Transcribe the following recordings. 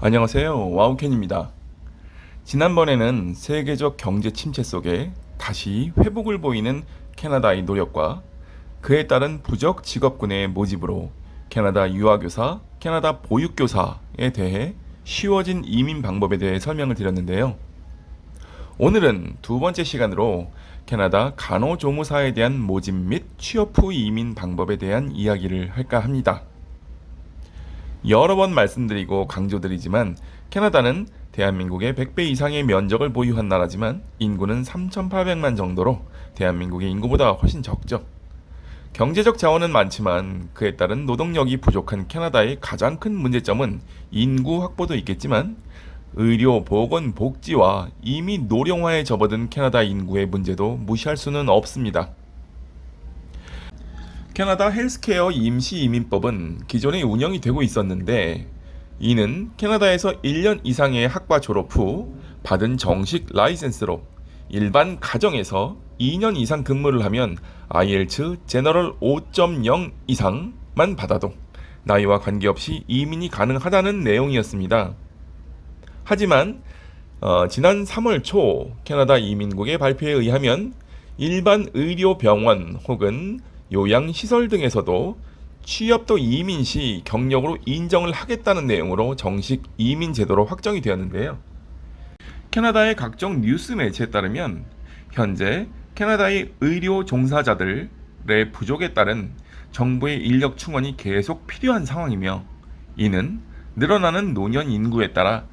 안녕하세요. 와우캔입니다. 지난번에는 세계적 경제 침체 속에 다시 회복을 보이는 캐나다의 노력과 그에 따른 부적 직업군의 모집으로 캐나다 유학교사, 캐나다 보육교사에 대해 쉬워진 이민 방법에 대해 설명을 드렸는데요. 오늘은 두 번째 시간으로 캐나다 간호조무사에 대한 모집 및 취업 후 이민 방법에 대한 이야기를 할까 합니다. 여러 번 말씀드리고 강조드리지만 캐나다는 대한민국의 100배 이상의 면적을 보유한 나라지만 인구는 3,800만 정도로 대한민국의 인구보다 훨씬 적죠. 경제적 자원은 많지만 그에 따른 노동력이 부족한 캐나다의 가장 큰 문제점은 인구 확보도 있겠지만 의료, 보건, 복지와 이미 노령화에 접어든 캐나다 인구의 문제도 무시할 수는 없습니다. 캐나다 헬스케어 임시이민법은 기존에 운영이 되고 있었는데 이는 캐나다에서 1년 이상의 학과 졸업 후 받은 정식 라이센스로 일반 가정에서 2년 이상 근무를 하면 IELTS 제너럴 5.0 이상만 받아도 나이와 관계없이 이민이 가능하다는 내용이었습니다. 하지만 지난 3월 초 캐나다 이민국의 발표에 의하면 일반 의료병원 혹은 요양시설 등에서도 취업도 이민 시 경력으로 인정을 하겠다는 내용으로 정식 이민 제도로 확정이 되었는데요. 캐나다의 각종 뉴스 매체에 따르면 현재 캐나다의 의료 종사자들의 부족에 따른 정부의 인력 충원이 계속 필요한 상황이며 이는 늘어나는 노년 인구에 따라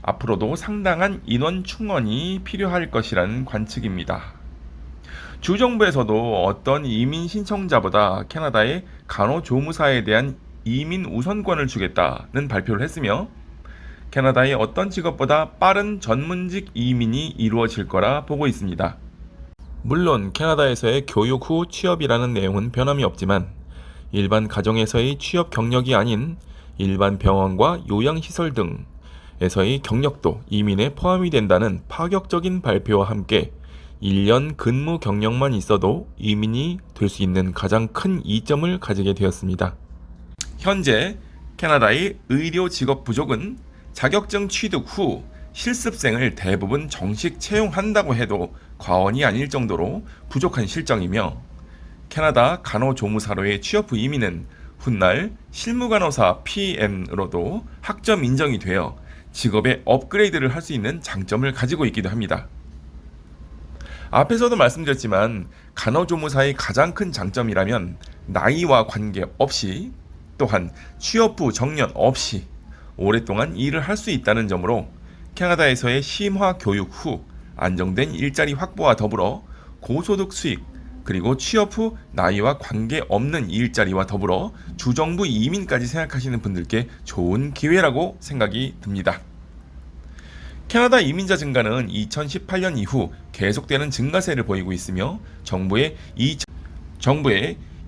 앞으로도 상당한 인원 충원이 필요할 것이라는 관측입니다. 주정부에서도 어떤 이민 신청자보다 캐나다의 간호조무사에 대한 이민 우선권을 주겠다는 발표를 했으며 캐나다의 어떤 직업보다 빠른 전문직 이민이 이루어질 거라 보고 있습니다. 물론 캐나다에서의 교육 후 취업이라는 내용은 변함이 없지만 일반 가정에서의 취업 경력이 아닌 일반 병원과 요양시설 등에서의 경력도 이민에 포함이 된다는 파격적인 발표와 함께 1년 근무 경력만 있어도 이민이 될 수 있는 가장 큰 이점을 가지게 되었습니다. 현재 캐나다의 의료 직업 부족은 자격증 취득 후 실습생을 대부분 정식 채용한다고 해도 과언이 아닐 정도로 부족한 실정이며 캐나다 간호조무사로의 취업 후 이민은 훗날 실무간호사 PM으로도 학점 인정이 되어 직업의 업그레이드를 할 수 있는 장점을 가지고 있기도 합니다. 앞에서도 말씀드렸지만 간호조무사의 가장 큰 장점이라면 나이와 관계없이 또한 취업 후 정년 없이 오랫동안 일을 할 수 있다는 점으로 캐나다에서의 심화 교육 후 안정된 일자리 확보와 더불어 고소득 수익 그리고 취업 후 나이와 관계없는 일자리와 더불어 주정부 이민까지 생각하시는 분들께 좋은 기회라고 생각이 듭니다. 캐나다 이민자 증가는 2018년 이후 계속되는 증가세를 보이고 있으며 정부의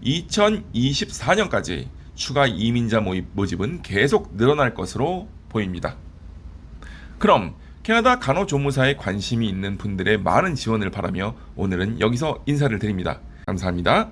2024년까지 추가 이민자 모집은 계속 늘어날 것으로 보입니다. 그럼 캐나다 간호조무사에 관심이 있는 분들의 많은 지원을 바라며 오늘은 여기서 인사를 드립니다. 감사합니다.